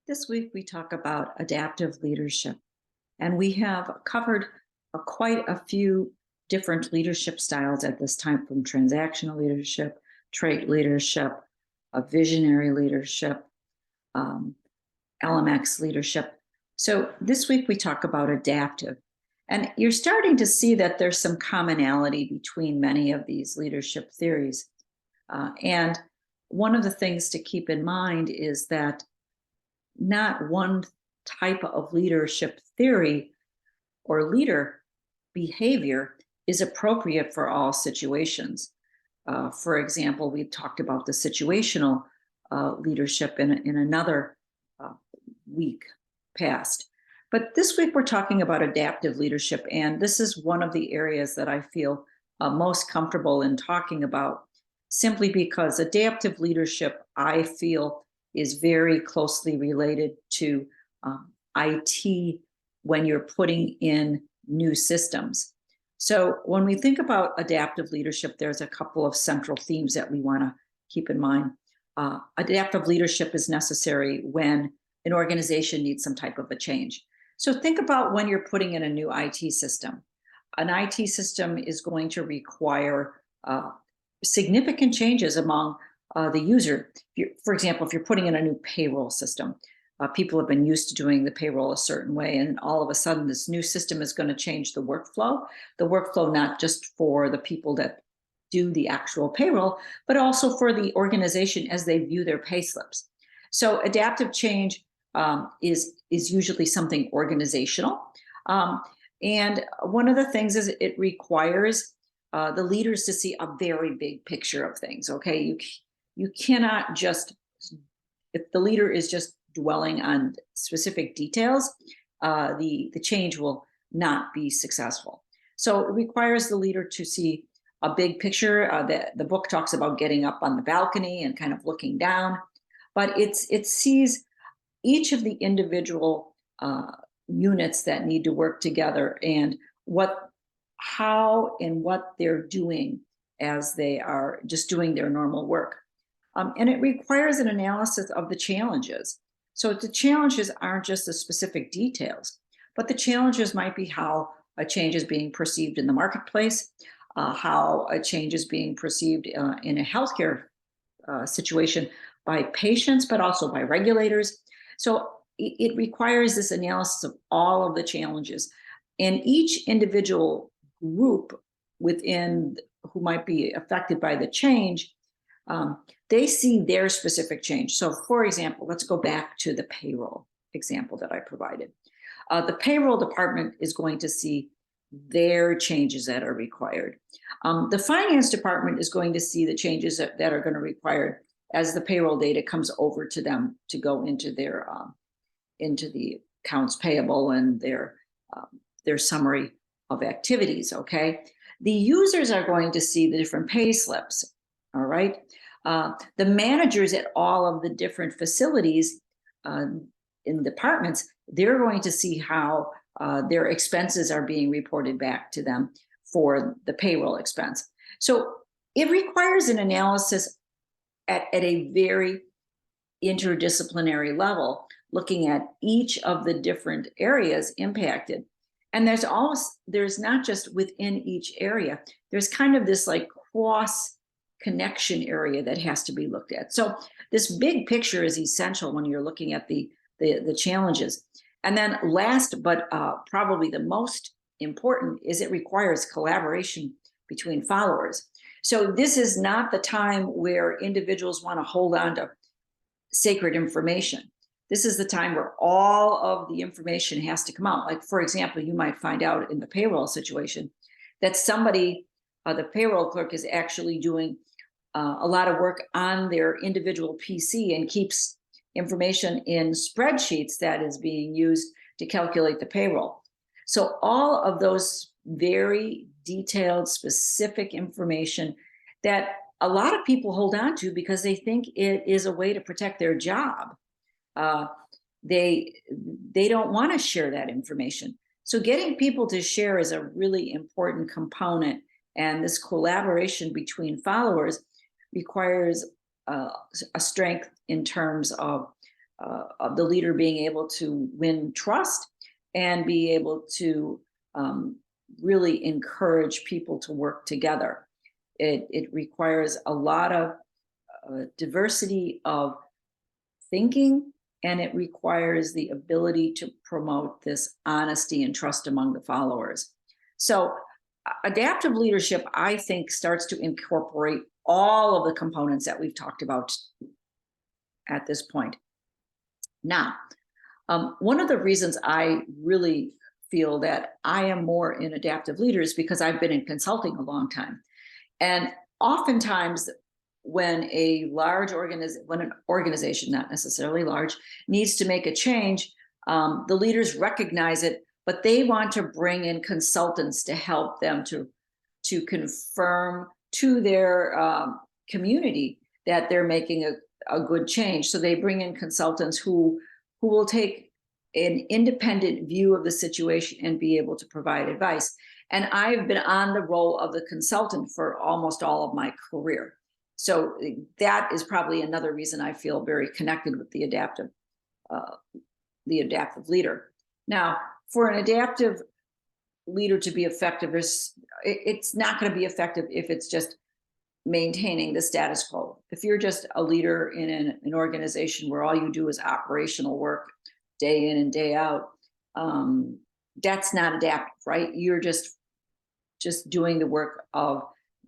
This week, we talk about adaptive leadership, and we have covered quite a few different leadership styles at this time, from transactional leadership, trait leadership, visionary leadership, um, LMX leadership. So, this week, we talk about adaptive. And you're starting to see that there's some commonality between many of these leadership theories. And one of the things to keep in mind is that not one type of leadership theory or leader behavior is appropriate for all situations. For example, we talked about the situational leadership in another uh, week past. But this week we're talking about adaptive leadership, and this is one of the areas that I feel most comfortable in talking about, simply because adaptive leadership, I feel, is very closely related to IT when you're putting in new systems. So when we think about adaptive leadership, there's a couple of central themes that we want to keep in mind. Adaptive leadership is necessary when an organization needs some type of a change. So think about when you're putting in a new IT system. An IT system is going to require significant changes among the user. For example, if you're putting in a new payroll system, people have been used to doing the payroll a certain way, and all of a sudden this new system is going to change the workflow not just for the people that do the actual payroll, but also for the organization as they view their pay slips. So adaptive change is usually something organizational. Um, and one of the things is it requires the leaders to see a very big picture of things. Okay, you cannot just, if the leader is just dwelling on specific details, the change will not be successful. So it requires the leader to see a big picture. The book talks about getting up on the balcony and kind of looking down, but it sees each of the individual units that need to work together, and how and what they're doing as they are just doing their normal work. And it requires an analysis of the challenges. So the challenges aren't just the specific details, but the challenges might be how a change is being perceived in the marketplace, how a change is being perceived in a healthcare situation by patients, but also by regulators. So it requires this analysis of all of the challenges. And each individual group within who might be affected by the change, they see their specific change. So, for example, let's go back to the payroll example that I provided. The payroll department is going to see their changes that are required. The finance department is going to see the changes that are going to be required as the payroll data comes over to them to go into into the accounts payable and their summary of activities. Okay, the users are going to see the different pay slips. All right, the managers at all of the different facilities in departments, they're going to see how their expenses are being reported back to them for the payroll expense. So it requires an analysis at a very interdisciplinary level, looking at each of the different areas impacted. And there's not just within each area, there's kind of this like cross connection area that has to be looked at. So this big picture is essential when you're looking at the challenges. And then last, but probably the most important, is it requires collaboration between followers. So this is not the time where individuals want to hold on to sacred information. This is the time where all of the information has to come out. Like, for example, you might find out in the payroll situation that somebody, the payroll clerk, is actually doing a lot of work on their individual PC and keeps information in spreadsheets that is being used to calculate the payroll. So all of those very detailed, specific information that a lot of people hold on to because they think it is a way to protect their job. Uh, they don't want to share that information. So getting people to share is a really important component, and this collaboration between followers requires a strength in terms of of the leader being able to win trust and be able to really encourage people to work together. It requires a lot of diversity of thinking, and it requires the ability to promote this honesty and trust among the followers. So adaptive leadership, I think, starts to incorporate all of the components that we've talked about at this point. Now, one of the reasons I really feel that I am more in adaptive leaders because I've been in consulting a long time. And oftentimes when an organization, not necessarily large, needs to make a change, the leaders recognize it, but they want to bring in consultants to help them to confirm to their community that they're making a good change. So they bring in consultants who will take an independent view of the situation and be able to provide advice. And I've been on the role of the consultant for almost all of my career. So that is probably another reason I feel very connected with the adaptive leader. Now, for an adaptive leader to be effective, it's not going to be effective if it's just maintaining the status quo. If you're just a leader in an organization where all you do is operational work day in and day out, that's not adaptive, right? You're just doing the work of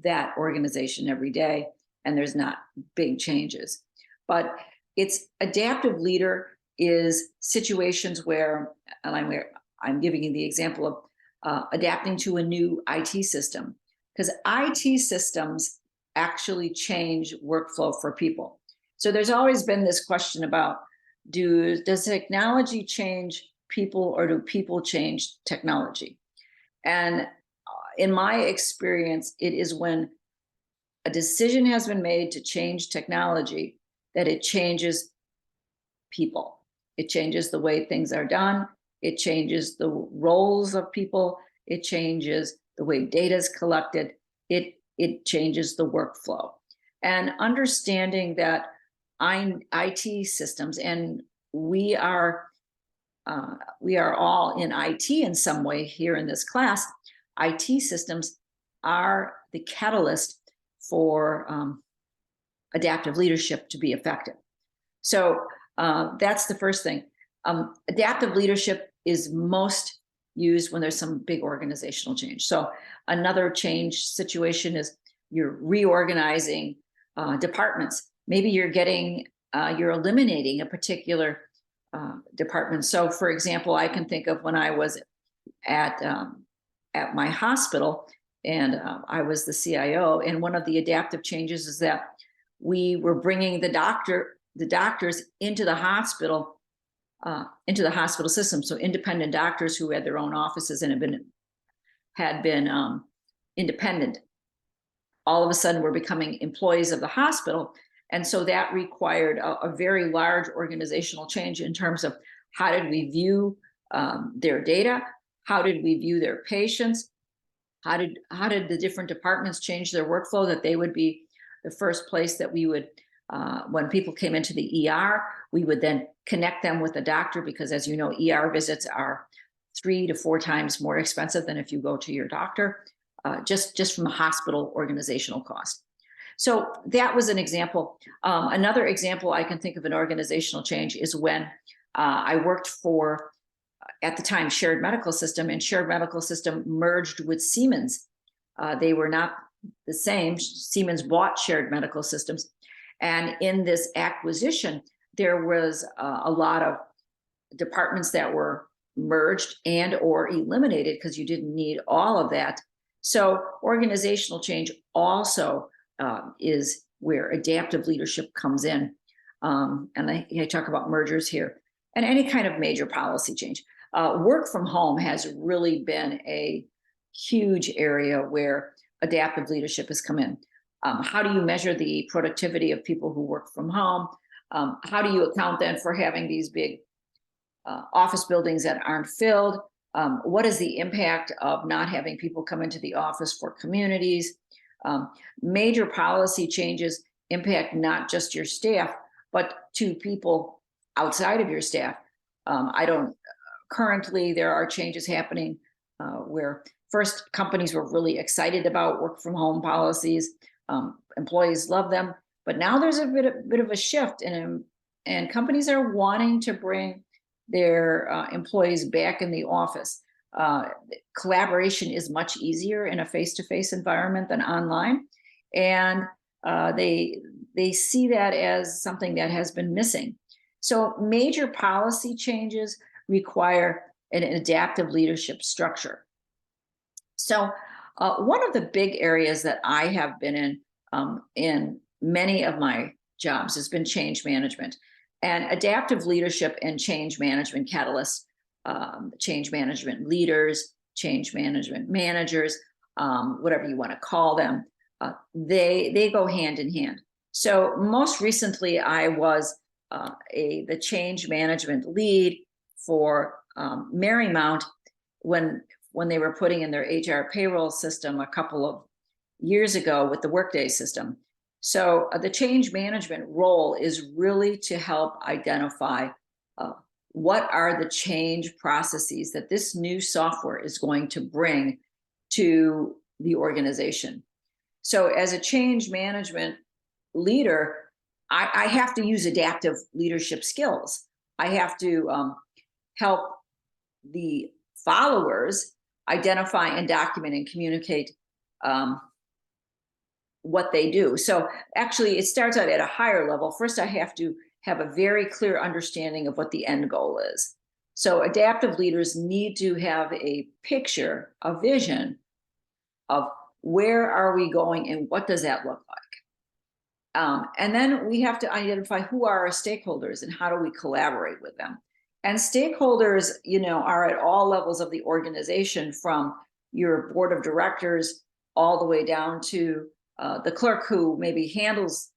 that organization every day, and there's not big changes. But it's adaptive leader is situations where, and I'm giving you the example of adapting to a new IT system, because IT systems actually change workflow for people. So there's always been this question about, does technology change people or do people change technology? And in my experience, it is when a decision has been made to change technology that it changes people. It changes the way things are done. It changes the roles of people. It changes the way data is collected. It changes the workflow. And understanding that IT systems, and we are all in IT in some way here in this class, IT systems are the catalyst for adaptive leadership to be effective. So that's the first thing. Adaptive leadership is most used when there's some big organizational change. So another change situation is you're reorganizing departments. Maybe you're eliminating a particular department. So for example, I can think of when I was at my hospital and I was the CIO, and one of the adaptive changes is that we were bringing the doctors into the hospital system. So independent doctors who had their own offices and had been independent, all of a sudden were becoming employees of the hospital. And so that required a very large organizational change in terms of how did we view their data? How did we view their patients? How did the different departments change their workflow, that they would be the first place that we would, when people came into the ER, we would then connect them with a doctor, because as you know, ER visits are 3 to 4 times more expensive than if you go to your doctor, just from a hospital organizational cost. So that was an example. Another example I can think of an organizational change is when I worked for, at the time, Shared Medical System, and Shared Medical System merged with Siemens. They were not the same. Siemens bought Shared Medical Systems. And in this acquisition, there was a lot of departments that were merged and or eliminated because you didn't need all of that. So organizational change also is where adaptive leadership comes in. And I talk about mergers here, and any kind of major policy change. Work from home has really been a huge area where adaptive leadership has come in. How do you measure the productivity of people who work from home? How do you account then for having these big office buildings that aren't filled? What is the impact of not having people come into the office for communities? Major policy changes impact not just your staff, but to people outside of your staff. I don't currently, there are changes happening where first companies were really excited about work from home policies. Employees love them, but now there's a bit of a shift, and companies are wanting to bring their employees back in the office. Uh, Collaboration is much easier in a face-to-face environment than online, and they see that as something that has been missing. So major policy changes require an adaptive leadership structure. So one of the big areas that I have been in many of my jobs has been change management, and adaptive leadership and change management catalysts, change management leaders, change management managers, whatever you want to call them. They go hand in hand. So most recently, I was the change management lead for Marymount when they were putting in their HR payroll system a couple of years ago with the Workday system. So the change management role is really to help identify what are the change processes that this new software is going to bring to the organization. So as a change management leader, I have to use adaptive leadership skills. I have to help the followers identify and document and communicate what they do. So actually, it starts out at a higher level. First, I have to have a very clear understanding of what the end goal is. So adaptive leaders need to have a picture, a vision of where are we going and what does that look like. And then we have to identify who are our stakeholders and how do we collaborate with them. And stakeholders, are at all levels of the organization, from your board of directors all the way down to the clerk who maybe handles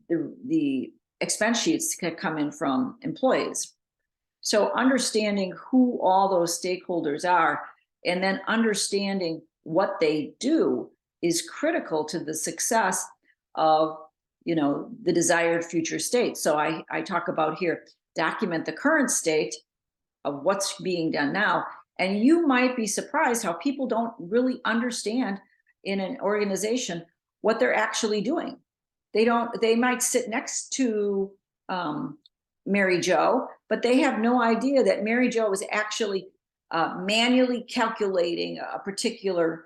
the expense sheets that come in from employees. So understanding who all those stakeholders are and then understanding what they do is critical to the success of the desired future state. So I talk about here, document the current state of what's being done now. And you might be surprised how people don't really understand in an organization what they're actually doing. They might sit next to Mary Jo, but they have no idea that Mary Jo is actually manually calculating a particular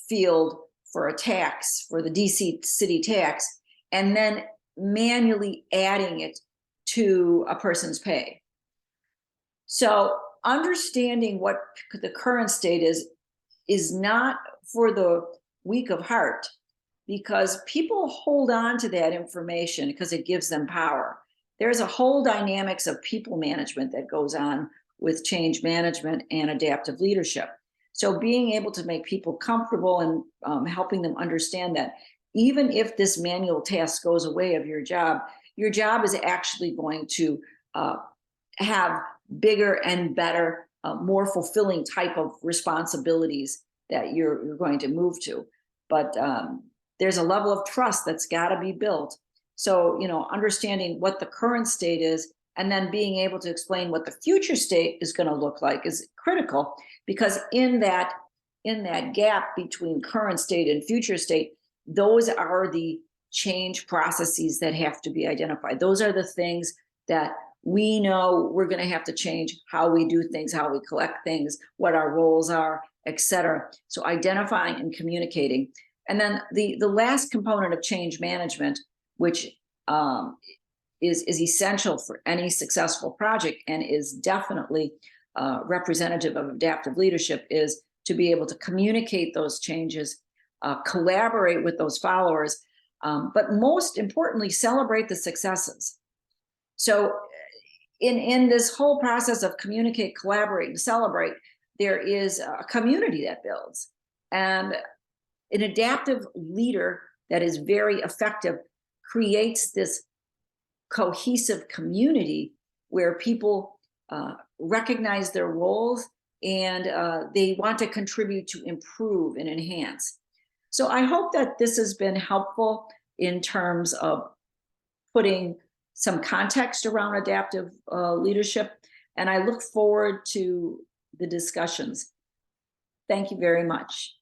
field for a tax, for the DC city tax, and then manually adding it to a person's pay. So understanding what the current state is not for the weak of heart, because people hold on to that information because it gives them power. There's a whole dynamics of people management that goes on with change management and adaptive leadership. So being able to make people comfortable and helping them understand that even if this manual task goes away of your job is actually going to have bigger and better, more fulfilling type of responsibilities that you're going to move to. But there's a level of trust that's got to be built. So, understanding what the current state is and then being able to explain what the future state is going to look like is critical, because in that gap between current state and future state, those are the change processes that have to be identified. Those are the things that we know we're going to have to change, how we do things, how we collect things, what our roles are, etc. So identifying and communicating. And then the last component of change management, which is essential for any successful project and is definitely representative of adaptive leadership, is to be able to communicate those changes, collaborate with those followers, but most importantly, celebrate the successes. So in this whole process of communicate, collaborate, and celebrate, there is a community that builds. And an adaptive leader that is very effective creates this cohesive community where people recognize their roles and they want to contribute to improve and enhance. So I hope that this has been helpful in terms of putting some context around adaptive leadership. And I look forward to the discussions. Thank you very much.